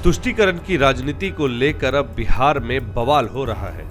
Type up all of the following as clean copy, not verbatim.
तुष्टीकरण की राजनीति को लेकर अब बिहार में बवाल हो रहा है।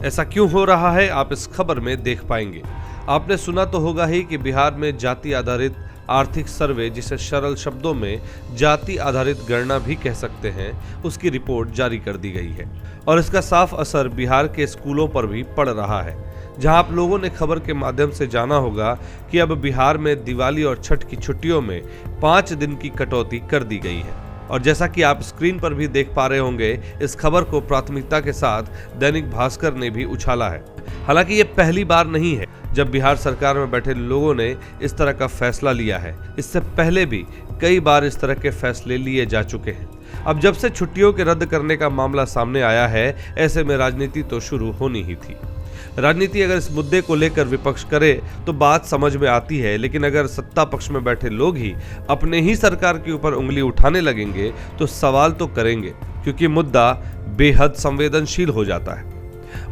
ऐसा क्यों हो रहा है, आप इस खबर में देख पाएंगे। आपने सुना तो होगा ही कि बिहार में जाति आधारित आर्थिक सर्वे, जिसे सरल शब्दों में जाति आधारित गणना भी कह सकते हैं, उसकी रिपोर्ट जारी कर दी गई है और इसका साफ असर बिहार के स्कूलों पर भी पड़ रहा है। जहां आप लोगों ने खबर के माध्यम से जाना होगा कि अब बिहार में दिवाली और छठ की छुट्टियों में 5 दिन की कटौती कर दी गई है। और जैसा कि आप स्क्रीन पर भी देख पा रहे होंगे, इस खबर को प्राथमिकता के साथ दैनिक भास्कर ने भी उछाला है। हालांकि ये पहली बार नहीं है जब बिहार सरकार में बैठे लोगों ने इस तरह का फैसला लिया है। इससे पहले भी कई बार इस तरह के फैसले लिए जा चुके हैं। अब जब से छुट्टियों के रद्द करने का मामला सामने आया है, ऐसे में राजनीति तो शुरू होनी ही थी। राजनीति अगर इस मुद्दे को लेकर विपक्ष करे तो बात समझ में आती है, लेकिन अगर सत्ता पक्ष में बैठे लोग ही अपने ही सरकार के ऊपर उंगली उठाने लगेंगे तो सवाल तो करेंगे, क्योंकि मुद्दा बेहद संवेदनशील हो जाता है।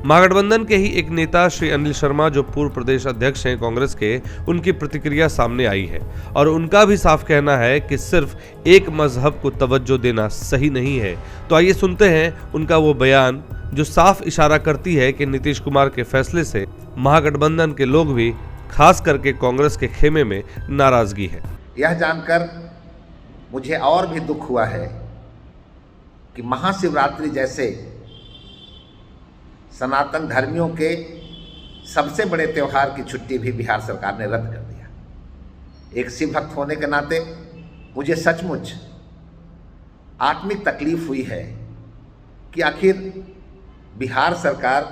महागठबंधन के ही एक नेता श्री अनिल शर्मा, जो पूर्व प्रदेश अध्यक्ष हैं कांग्रेस के, उनकी प्रतिक्रिया सामने आई है और उनका भी साफ कहना है कि सिर्फ एक मजहब को तवज्जो देना सही नहीं है। तो आइए सुनते हैं उनका वो बयान, जो साफ इशारा करती है कि नीतीश कुमार के फैसले से महागठबंधन के लोग भी, खास करके कांग्रेस के खेमे में नाराजगी है। यह जानकर मुझे और भी दुख हुआ है कि महाशिवरात्रि जैसे सनातन धर्मियों के सबसे बड़े त्यौहार की छुट्टी भी बिहार सरकार ने रद्द कर दिया। एक शिव भक्त होने के नाते मुझे सचमुच आत्मिक तकलीफ हुई है कि आखिर बिहार सरकार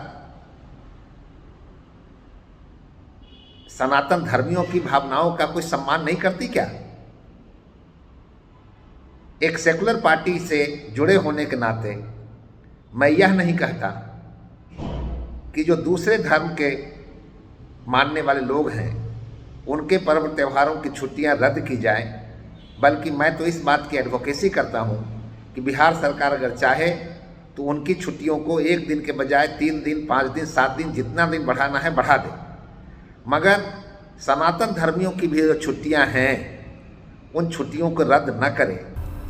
सनातन धर्मियों की भावनाओं का कोई सम्मान नहीं करती क्या? एक सेकुलर पार्टी से जुड़े होने के नाते मैं यह नहीं कहता कि जो दूसरे धर्म के मानने वाले लोग हैं उनके पर्व त्योहारों की छुट्टियां रद्द की जाएं, बल्कि मैं तो इस बात की एडवोकेसी करता हूं कि बिहार सरकार अगर चाहे तो उनकी छुट्टियों को 1 दिन के बजाय 3 दिन, 5 दिन, 7 दिन, जितना दिन बढ़ाना है बढ़ा दे, मगर सनातन धर्मियों की भी जो छुट्टियां हैं उन छुट्टियों को रद्द न करें।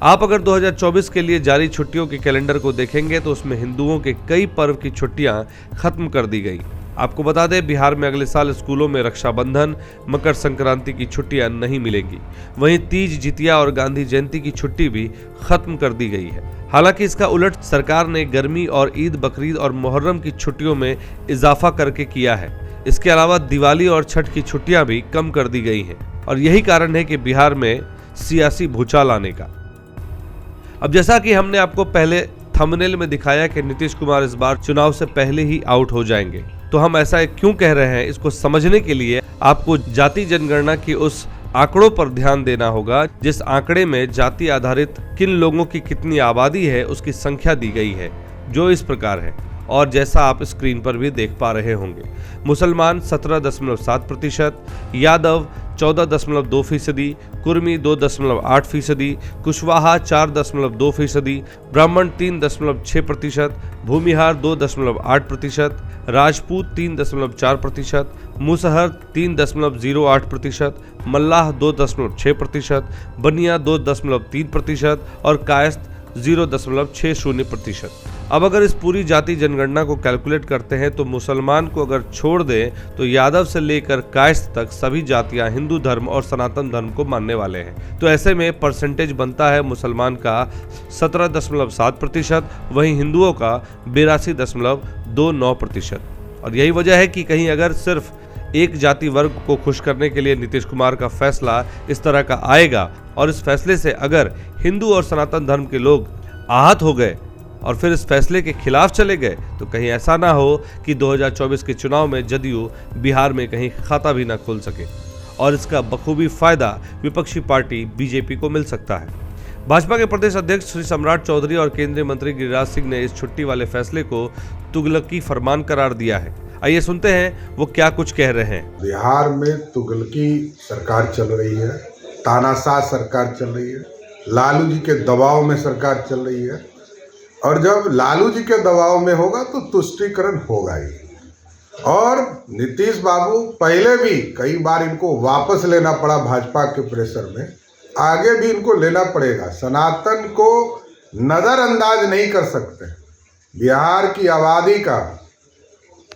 आप अगर 2024 के लिए जारी छुट्टियों के कैलेंडर को देखेंगे तो उसमें हिंदुओं के कई पर्व की छुट्टियां खत्म कर दी गई। आपको बता दें, बिहार में अगले साल स्कूलों में रक्षाबंधन, मकर संक्रांति की छुट्टियां नहीं मिलेंगी। वहीं तीज, जितिया और गांधी जयंती की छुट्टी भी खत्म कर दी गई है। हालांकि इसका उलट सरकार ने गर्मी और ईद, बकरीद और मुहर्रम की छुट्टियों में इजाफा करके किया है। इसके अलावा दिवाली और छठ की छुट्टियां भी कम कर दी गई हैं और यही कारण है कि बिहार में सियासी भूचाल आने का। अब जैसा कि हमने आपको पहले थंबनेल में दिखाया कि नीतीश कुमार इस बार चुनाव से पहले ही आउट हो जाएंगे, तो हम ऐसा क्यों कह रहे हैं, इसको समझने के लिए आपको जाति जनगणना की उस आंकड़ों पर ध्यान देना होगा, जिस आंकड़े में जाति आधारित किन लोगों की कितनी आबादी है उसकी संख्या दी गई है, जो इस प्रकार है और जैसा आप स्क्रीन पर भी देख पा रहे होंगे। मुसलमान 17.7%, यादव 14.2%, कुर्मी 2.8%, कुशवाहा 4.2%, ब्राह्मण 3.6%, भूमिहार 2.8%, राजपूत 3.4%, मुसहर 3.08%, मल्लाह 2.6%, बनिया 2.3% और कायस्थ 0.60%। अब अगर इस पूरी जाति जनगणना को कैलकुलेट करते हैं तो मुसलमान को अगर छोड़ दें तो यादव से लेकर कायस्थ तक सभी जातियां हिंदू धर्म और सनातन धर्म को मानने वाले हैं। तो ऐसे में परसेंटेज बनता है मुसलमान का 17.7%, वहीं हिंदुओं का 82.29%। और यही वजह है कि कहीं अगर सिर्फ एक जाति वर्ग को खुश करने के लिए नीतीश कुमार का फैसला इस तरह का आएगा और इस फैसले से अगर हिंदू और सनातन धर्म के लोग आहत हो गए और फिर इस फैसले के खिलाफ चले गए, तो कहीं ऐसा ना हो कि 2024 के चुनाव में जदयू बिहार में कहीं खाता भी ना खोल सके और इसका बखूबी फायदा विपक्षी पार्टी बीजेपी को मिल सकता है। भाजपा के प्रदेश अध्यक्ष श्री सम्राट चौधरी और केंद्रीय मंत्री गिरिराज सिंह ने इस छुट्टी वाले फैसले को तुगलकी फरमान करार दिया है। आइए सुनते हैं वो क्या कुछ कह रहे हैं। बिहार में तुगलकी सरकार चल रही है, तानाशाह सरकार चल रही है, लालू जी के दबाव में सरकार चल रही है और जब लालू जी के दबाव में होगा तो तुष्टीकरण होगा ही। और नीतीश बाबू पहले भी कई बार इनको वापस लेना पड़ा भाजपा के प्रेशर में, आगे भी इनको लेना पड़ेगा। सनातन को नज़रअंदाज नहीं कर सकते। बिहार की आबादी का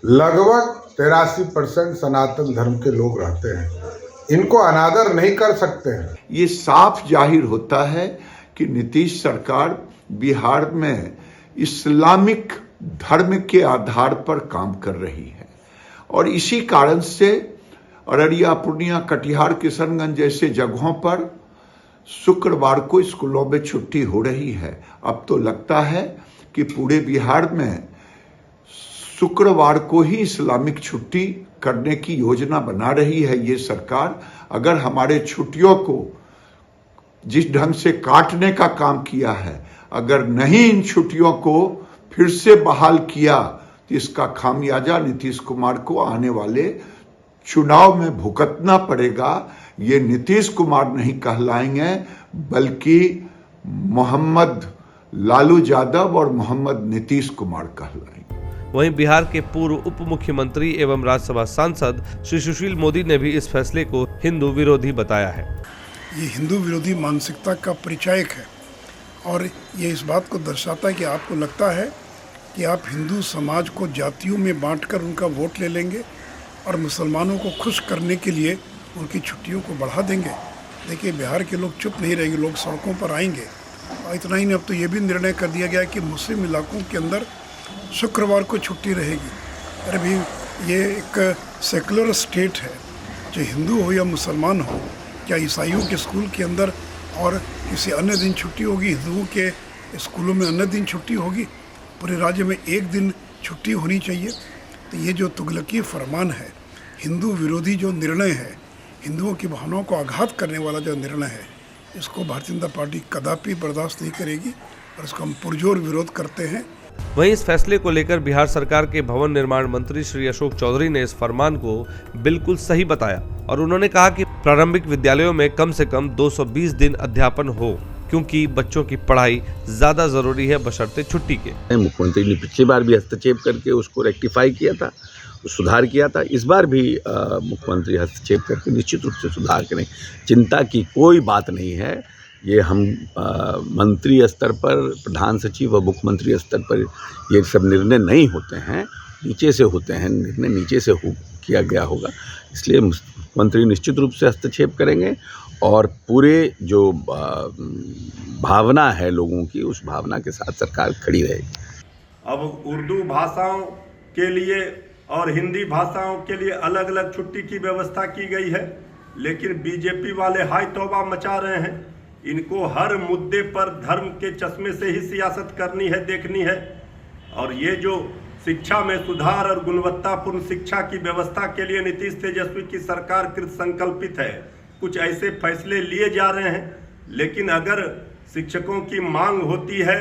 लगभग 83% सनातन धर्म के लोग रहते हैं, इनको अनादर नहीं कर सकते हैं। ये साफ जाहिर होता है कि नीतीश सरकार बिहार में इस्लामिक धर्म के आधार पर काम कर रही है और इसी कारण से अररिया, पूर्णिया, कटिहार, किशनगंज जैसे जगहों पर शुक्रवार को स्कूलों में छुट्टी हो रही है। अब तो लगता है कि पूरे बिहार में शुक्रवार को ही इस्लामिक छुट्टी करने की योजना बना रही है ये सरकार। अगर हमारे छुट्टियों को जिस ढंग से काटने का काम किया है, अगर नहीं इन छुट्टियों को फिर से बहाल किया तो इसका खामियाजा नीतीश कुमार को आने वाले चुनाव में भुगतना पड़ेगा। ये नीतीश कुमार नहीं कहलाएंगे बल्कि मोहम्मद लालू यादव और मोहम्मद नीतीश कुमार कहलाएंगे। वहीं बिहार के पूर्व उप मुख्यमंत्री एवं राज्यसभा सांसद श्री सुशील मोदी ने भी इस फैसले को हिंदू विरोधी बताया है। ये हिंदू विरोधी मानसिकता का परिचायक है और ये इस बात को दर्शाता है कि आपको लगता है कि आप हिंदू समाज को जातियों में बांटकर उनका वोट ले लेंगे और मुसलमानों को खुश करने के लिए उनकी छुट्टियों को बढ़ा देंगे। देखिए, बिहार के लोग चुप नहीं रहेंगे, लोग सड़कों पर आएंगे। और इतना ही नहीं, अब तो ये भी निर्णय कर दिया गया है कि मुस्लिम इलाकों के अंदर शुक्रवार को छुट्टी रहेगी। अरे भाई, ये एक सेकुलर स्टेट है, जो हिंदू हो या मुसलमान हो। क्या ईसाइयों के स्कूल के अंदर और किसी अन्य दिन छुट्टी होगी? हिंदुओं के स्कूलों में अन्य दिन छुट्टी होगी? पूरे राज्य में एक दिन छुट्टी होनी चाहिए। तो ये जो तुगलकी फरमान है, हिंदू विरोधी जो निर्णय है, हिंदुओं की भावनाओं को आघात करने वाला जो निर्णय है, इसको भारतीय जनता पार्टी कदापि बर्दाश्त नहीं करेगी और इसका हम पुरजोर विरोध करते हैं। वहीं इस फैसले को लेकर बिहार सरकार के भवन निर्माण मंत्री श्री अशोक चौधरी ने इस फरमान को बिल्कुल सही बताया और उन्होंने कहा कि प्रारंभिक विद्यालयों में कम से कम 220 दिन अध्यापन हो, क्योंकि बच्चों की पढ़ाई ज्यादा जरूरी है बशर्ते छुट्टी के। मुख्यमंत्री ने पिछली बार भी हस्तक्षेप करके उसको रेक्टिफाई किया था, सुधार किया था। इस बार भी मुख्यमंत्री हस्तक्षेप करके निश्चित रूप से सुधार करें, चिंता की कोई बात नहीं है। ये हम मंत्री स्तर पर, प्रधान सचिव और मुख्यमंत्री स्तर पर ये सब निर्णय नहीं होते हैं, नीचे से होते हैं, निर्णय नीचे से किया गया होगा। इसलिए मुख्यमंत्री निश्चित रूप से हस्तक्षेप करेंगे और पूरे जो भावना है लोगों की, उस भावना के साथ सरकार खड़ी रहेगी। अब उर्दू भाषाओं के लिए और हिंदी भाषाओं के लिए अलग अलग छुट्टी की व्यवस्था की गई है, लेकिन बीजेपी वाले हाय तौबा मचा रहे हैं। इनको हर मुद्दे पर धर्म के चश्मे से ही सियासत करनी है, देखनी है। और ये जो शिक्षा में सुधार और गुणवत्तापूर्ण शिक्षा की व्यवस्था के लिए नीतीश तेजस्वी की सरकार कृत संकल्पित है। कुछ ऐसे फैसले लिए जा रहे हैं, लेकिन अगर शिक्षकों की मांग होती है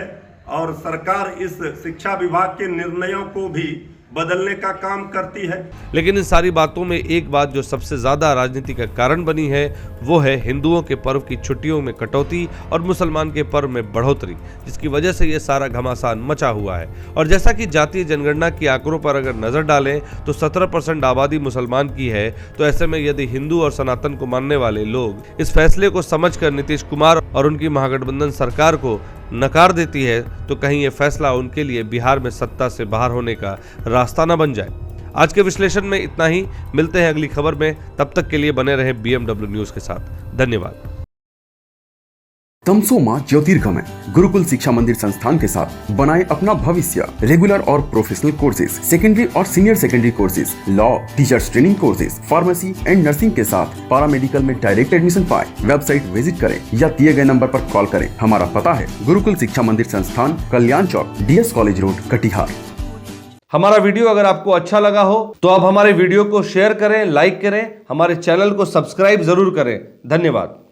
और सरकार इस शिक्षा विभाग के निर्णयों को भी बदलने का काम करती है। लेकिन इन सारी बातों में एक बात जो सबसे ज्यादा राजनीति का कारण बनी है, वो है हिंदुओं के पर्व की छुट्टियों में कटौती और मुसलमान के पर्व में बढ़ोतरी, जिसकी वजह से ये सारा घमासान मचा हुआ है। और जैसा कि जातीय जनगणना की आंकड़ों पर अगर नजर डालें तो 17% आबादी मुसलमान की है। तो ऐसे में यदि हिंदू और सनातन को मानने वाले लोग इस फैसले को समझकर नीतीश कुमार और उनकी महागठबंधन सरकार को नकार देती है, तो कहीं ये फैसला उनके लिए बिहार में सत्ता से बाहर होने का रास्ता न बन जाए। आज के विश्लेषण में इतना ही। मिलते हैं अगली खबर में, तब तक के लिए बने रहे BMW न्यूज के साथ। धन्यवाद। तमसोमा ज्योतिर्गमय गुरुकुल शिक्षा मंदिर संस्थान के साथ बनाए अपना भविष्य। रेगुलर और प्रोफेशनल कोर्सेज, सेकेंडरी और senior secondary courses, law, teachers training courses, pharmacy and nursing के साथ पैरामेडिकल में डायरेक्ट एडमिशन पाए। वेबसाइट विजिट करें या दिए गए नंबर पर कॉल करें। हमारा पता है गुरुकुल शिक्षा मंदिर संस्थान, कल्याण चौक, DS कॉलेज रोड, कटिहार। हमारा वीडियो अगर आपको अच्छा लगा हो तो आप हमारे वीडियो को शेयर करें, लाइक करें, हमारे चैनल को सब्सक्राइब जरूर करें। धन्यवाद।